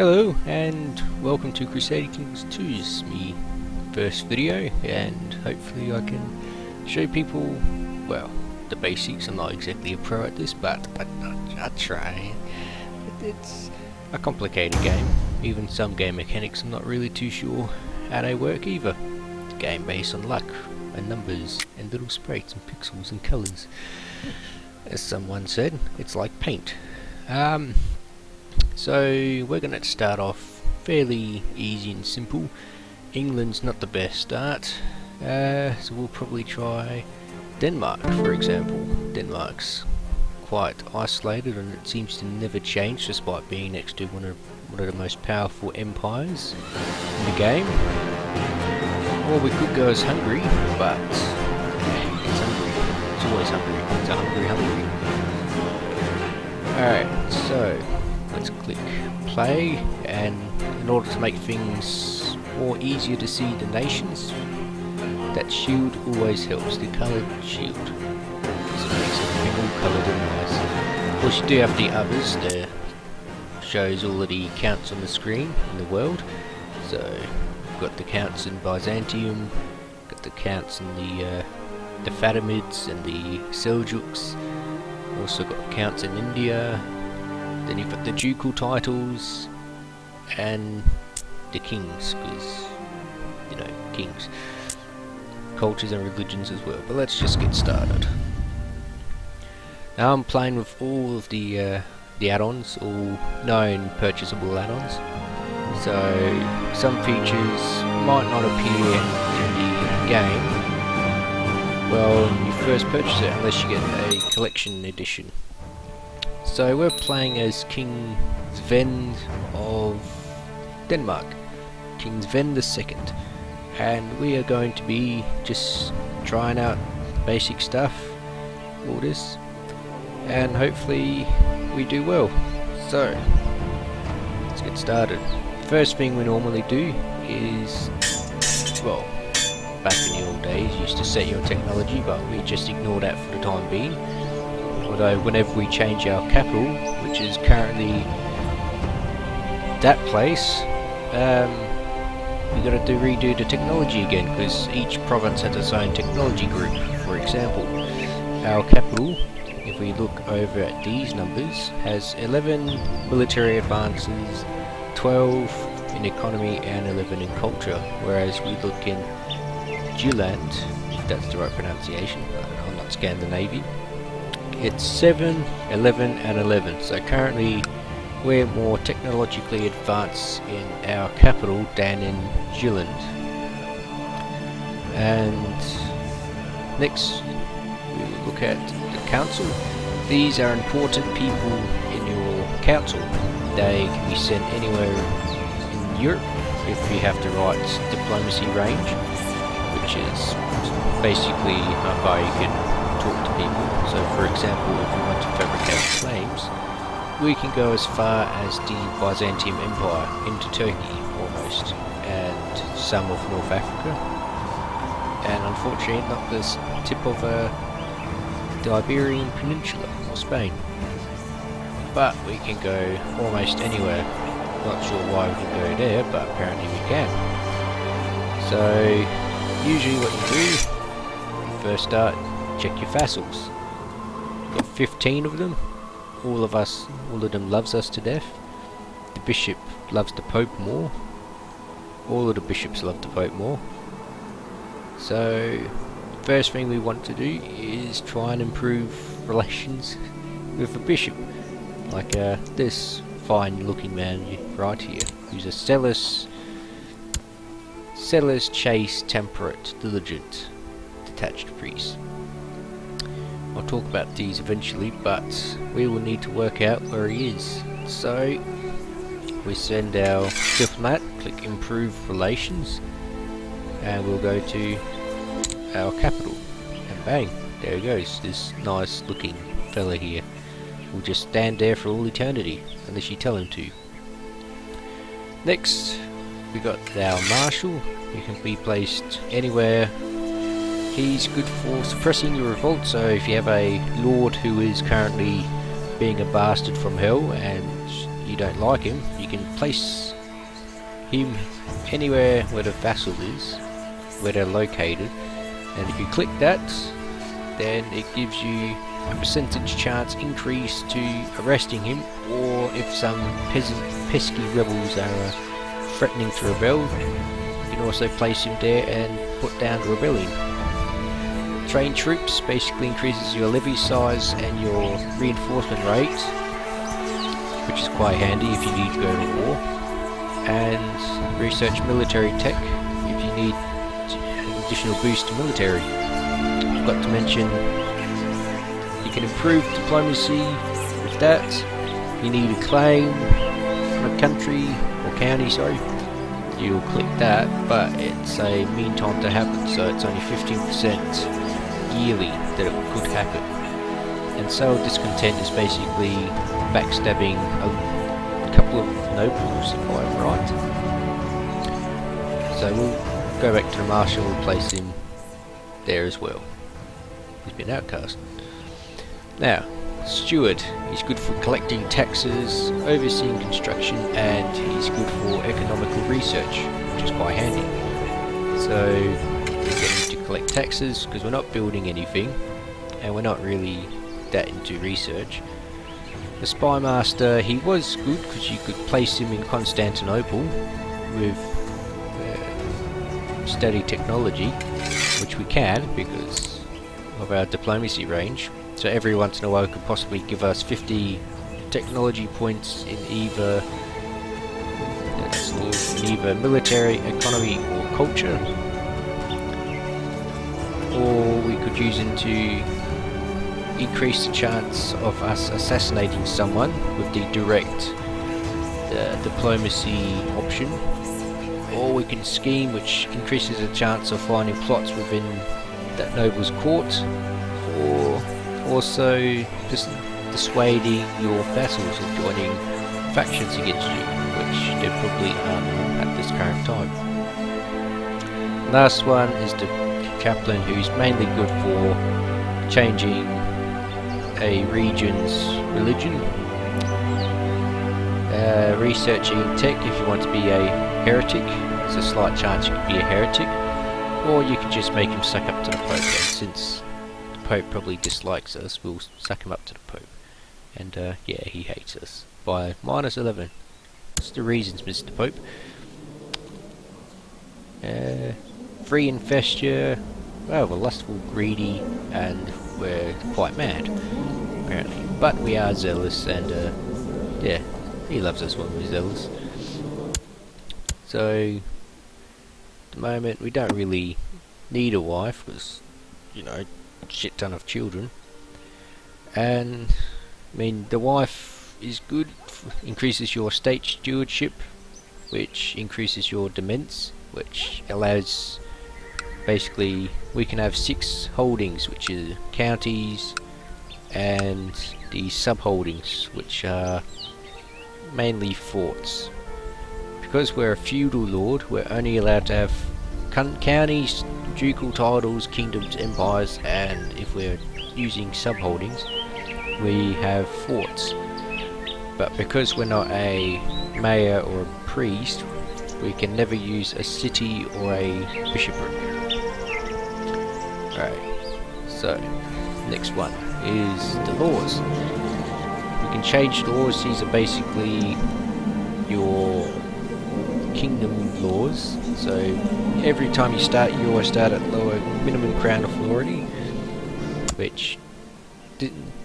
Hello and welcome to Crusader Kings 2's me first video, and hopefully I can show people, well, the basics. I'm not exactly a pro at this, but I'll try. It's a complicated game. Even some game mechanics I'm not really too sure how they work either. It's a game based on luck and numbers and little sprites and pixels and colours. As someone said, it's like paint. So we're going to start off fairly easy and simple. England's not the best start, so we'll probably try Denmark, for example. Denmark's quite isolated and it seems to never change despite being next to one of the most powerful empires in the game. Or we could go as Hungary, but yeah, it's Hungary. It's always Hungary. It's a Hungary. Alright, so let's click play, and in order to make things more easier to see the nations, that shield always helps, the coloured shield. So it makes everything all coloured and nice. Of course you do have the others, that shows all of the counts on the screen in the world. So we've got the counts in Byzantium, got the counts in the Fatimids and the Seljuks, also got counts in India. Then you've got the ducal titles and the kings, because, you know, kings. Cultures and religions as well. But let's just get started. Now I'm playing with all of the add-ons, all known purchasable add-ons. So some features might not appear in the game, well, when you first purchase it, unless you get a collection edition. So we're playing as King Sven of Denmark, King Sven II, and we are going to be just trying out basic stuff, all this, and hopefully we do well. So let's get started. First thing we normally do is, well, back in the old days you used to set your technology, but we just ignore that for the time being. Although whenever we change our capital, which is currently that place, we got to redo the technology again, because each province has its own technology group. For example, our capital, if we look over at these numbers, has 11 military advances, 12 in economy and 11 in culture, whereas we look in Jylland, if that's the right pronunciation, I'm not Scandinavian, it's 7, 11 and 11. So currently we're more technologically advanced in our capital than in Jylland. And next we will look at the council. These are important people in your council. They can be sent anywhere in Europe if you have the right diplomacy range, which is basically how far you can talk to people. So for example, if we want to fabricate claims, we can go as far as the Byzantium Empire into Turkey almost, and some of North Africa, and unfortunately not the tip of the Iberian Peninsula or Spain, but we can go almost anywhere. Not sure why we can go there, but apparently we can. So usually what you do, you first start, check your vassals. Got 15 of them. All of them loves us to death. The bishop loves the Pope more. All of the bishops love the Pope more. So first thing we want to do is try and improve relations with the bishop. Like this fine looking man right here, who's a zealous, chaste, temperate, diligent, detached priest. I'll talk about these eventually, but we will need to work out where he is. So we send our diplomat, click improve relations, and we'll go to our capital, and bang, there he goes, this nice looking fella here. Will just stand there for all eternity, unless you tell him to. Next, we got our marshal. He can be placed anywhere. He's good for suppressing your revolt, so if you have a lord who is currently being a bastard from hell and you don't like him, you can place him anywhere where the vassal is, where they're located, and if you click that, then it gives you a percentage chance increase to arresting him, or if some pesky rebels are threatening to rebel, you can also place him there and put down the rebellion. Trained troops basically increases your levy size and your reinforcement rate, which is quite handy if you need to go to war. And research military tech if you need an additional boost to military. I've got to mention you can improve diplomacy with that. You need a claim on a country or county, sorry. You'll click that, but it's a mean time to happen, so it's only 15% yearly that it could happen. And so discontent is basically backstabbing a couple of nobles, if I'm right. So we'll go back to the marshal and place him there as well. He's been outcast. Now, steward. He's good for collecting taxes, overseeing construction, and he's good for economical research, which is quite handy. So we're getting to collect taxes because we're not building anything, and we're not really that into research. The spy master, he was good because you could place him in Constantinople with study technology, which we can because of our diplomacy range. So every once in a while it could possibly give us 50 technology points in either military, economy or culture, or we could use him to increase the chance of us assassinating someone with the direct diplomacy option, or we can scheme, which increases the chance of finding plots within that noble's court, or also just dissuading your vassals of joining factions against you, which they probably aren't at this current time. Last one is the chaplain, who's mainly good for changing a region's religion, researching tech if you want to be a heretic. There's a slight chance you could be a heretic, or you could just make him suck up to the Pope, and since the Pope probably dislikes us, we'll suck him up to the Pope, and yeah, he hates us by -11. What's the reasons, Mr. Pope? Free infesture. Well, we're lustful, greedy, and we're quite mad, apparently. But we are zealous, and yeah, he loves us when we're zealous. So, at the moment, we don't really need a wife, because, you know, shit ton of children. And, I mean, the wife is good, increases your state stewardship, which increases your dements, which allows, basically, we can have 6 holdings, which are counties, and the sub-holdings, which are mainly forts. Because we're a feudal lord, we're only allowed to have counties, ducal titles, kingdoms, empires, and if we're using sub-holdings, we have forts. But because we're not a mayor or a priest, we can never use a city or a bishopric. Alright, so next one is the laws. We can change laws. These are basically your kingdom laws. So every time you start, you always start at lower minimum crown authority, which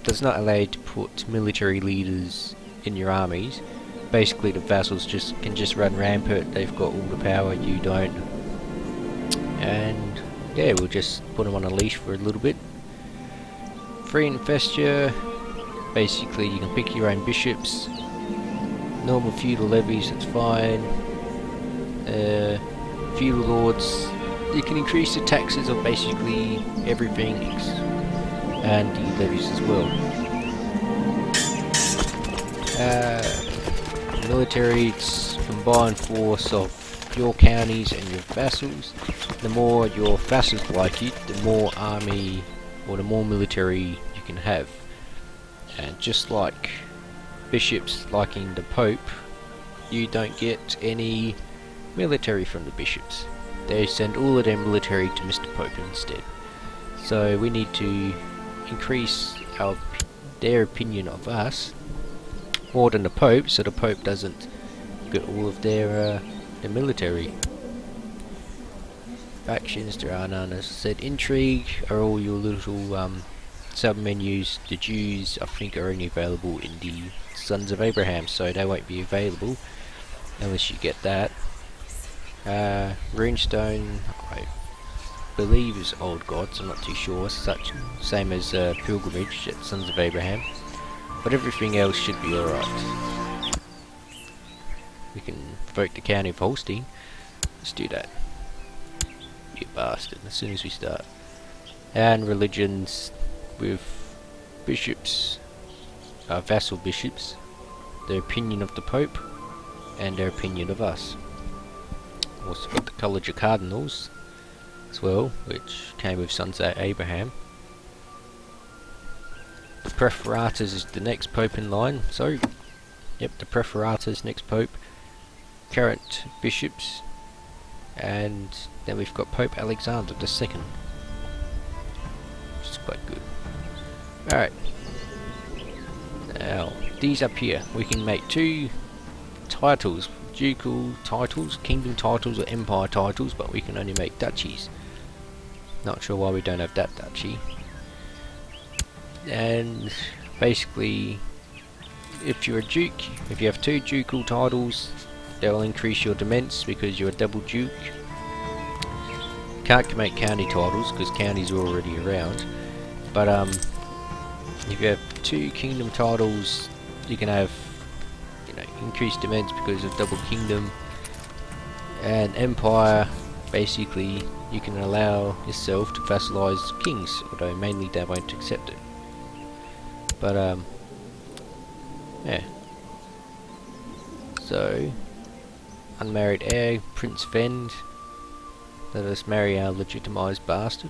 does not allow you to put military leaders in your armies. Basically the vassals can just run rampant, they've got all the power, you don't. And yeah, we'll just put them on a leash for a little bit. Free infesture, basically you can pick your own bishops. Normal feudal levies, that's fine. Feudal lords, you can increase the taxes of basically everything, and the levies as well. Military, it's combined force of your counties and your vassals. The more your vassals like you, the more army or the more military you can have. And just like bishops liking the Pope, you don't get any military from the bishops. They send all of their military to Mr. Pope instead. So we need to increase their opinion of us more than the Pope, so the Pope doesn't get all of their military. Factions, there are none. As I said, intrigue are all your little sub-menus. The Jews, I think, are only available in the Sons of Abraham, so they won't be available unless you get that. Runestone, I believe, is Old Gods. I'm not too sure. Same as Pilgrimage at Sons of Abraham, but everything else should be alright. We can vote the County of Holstein. Let's do that. You bastard, as soon as we start. And religions with bishops, vassal bishops, their opinion of the Pope and their opinion of us. Also got the College of Cardinals as well, which came with Sons of Abraham. The Preferatus is the next Pope in line, so yep, the Preferatus, next Pope. Current bishops, and then we've got Pope Alexander II, which is quite good. Alright, now these up here, we can make 2 titles, ducal titles, kingdom titles or empire titles, but we can only make duchies. Not sure why we don't have that duchy. And basically, if you're a duke, if you have 2 ducal titles, they will increase your dements because you're a double duke. Can't make county titles because counties are already around, but if you have 2 kingdom titles, you can have, you know, increased dements because of double kingdom. And empire, basically, you can allow yourself to vassalize kings, although mainly they won't accept it. But yeah. So, unmarried heir, Prince Vend. Let us marry our legitimised bastard.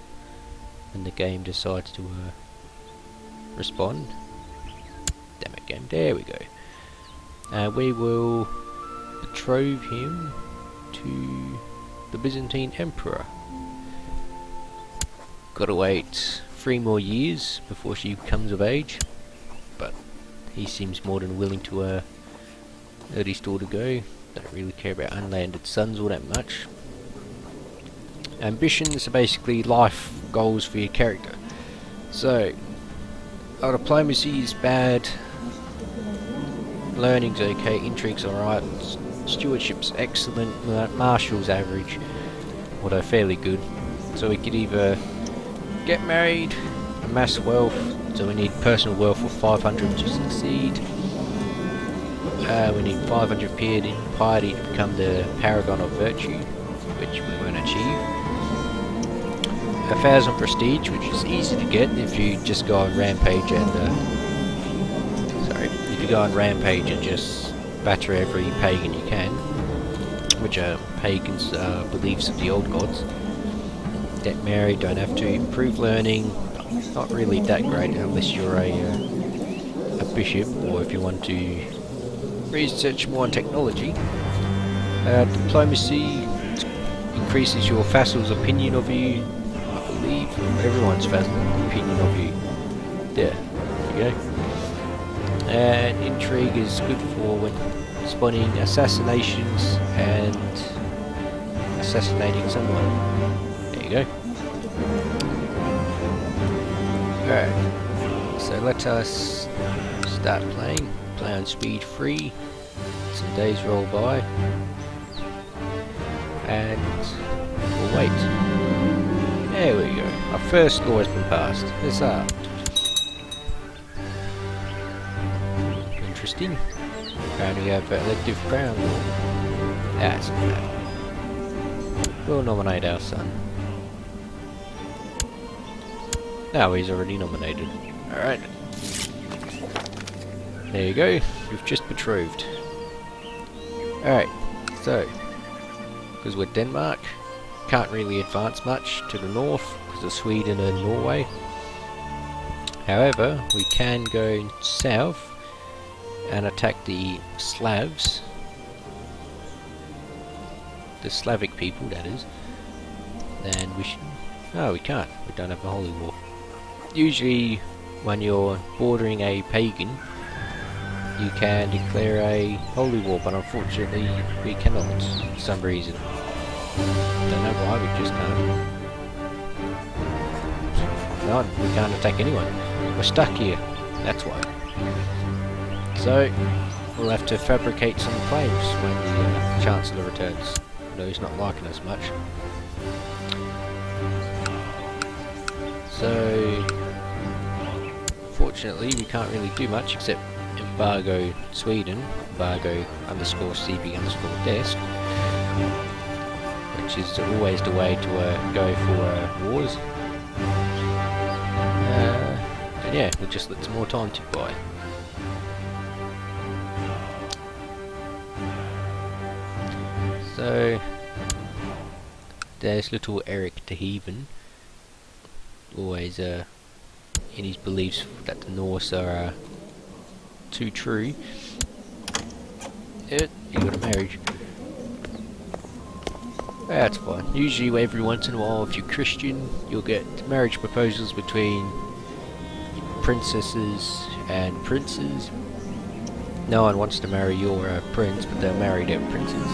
And the game decides to respond. Damn it, game. There we go. We will betroth him to the Byzantine Emperor. Gotta wait 3 more years before she comes of age, but he seems more than willing to let his daughter go. Don't really care about unlanded sons all that much. Ambitions are basically life goals for your character. So, our diplomacy is bad, learning's okay, intrigue's alright, stewardship's excellent, marshal's average, although fairly good. So we could either get married, amass wealth, so we need personal wealth of 500 to succeed. We need 500 piety to become the paragon of virtue, which we won't achieve. 1000 prestige, which is easy to get if you just go on rampage and if you go on rampage and just batter every pagan you can, which are pagans' beliefs of the old gods. Get married, don't have to. Improve learning, not really that great unless you're a bishop, or if you want to research more on technology. Diplomacy increases your vassal's opinion of you. I believe everyone's vassal's opinion of you. There you go. And intrigue is good for when spawning assassinations and assassinating someone. There you go. Alright, so let us start playing. Play on speed 3. Some days roll by. And we'll wait. There we go. Our first law has been passed. It's up. Interesting. And we have elective crown law. That's bad. We'll nominate our son. Now he's already nominated. Alright. There you go. We've just betrothed. Alright. So, because we're Denmark, can't really advance much to the north because of Sweden and Norway. However, we can go south and attack the Slavs, the Slavic people that is, then we should... No, we can't. We don't have a holy war. Usually when you're bordering a pagan, you can declare a holy war, but unfortunately we cannot for some reason. Don't know why, we just can't. No, we can't attack anyone. We're stuck here, that's why. So, we'll have to fabricate some claims when the Chancellor returns. No, he's not liking us much. So, fortunately we can't really do much except embargo Sweden, embargo _CB_desk, which is always the way to go for wars. And yeah, we'll just let some more time tick by. So there's little Eric de Heaven, always in his beliefs that the Norse are too true. Yeah, you got a marriage. That's fine. Usually every once in a while, if you're Christian, you'll get marriage proposals between princesses and princes. No one wants to marry your prince, but they'll marry their princes.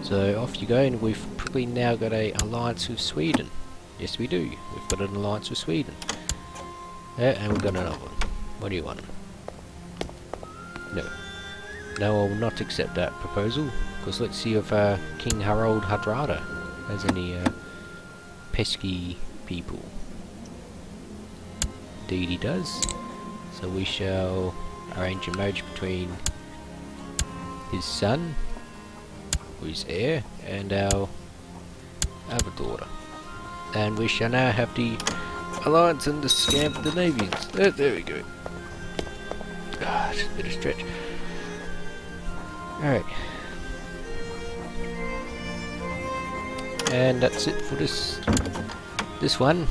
So off you go, and we've probably now got an alliance with Sweden. Yes, we do. We've got an alliance with Sweden. Yeah, and we've got another one. What do you want? No. No, I will not accept that proposal. Because let's see if King Harald Hardrada has any pesky people. Indeed he does. So we shall arrange a marriage between his son, who is heir, and our other daughter. And we shall now have the alliance and the Scandinavians. There we go. Ah, just a bit of stretch. Alright. And that's it for this one.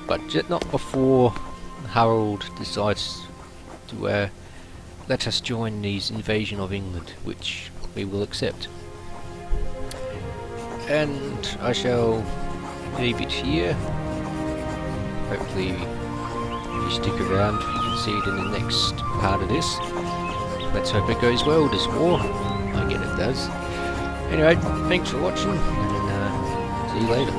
But not before Harold decides to let us join his invasion of England, which we will accept. And I shall leave it here. Hopefully you stick around, you can see it in the next part of this. Let's hope it goes well, this war. I get it does. Anyway, thanks for watching, and see you later.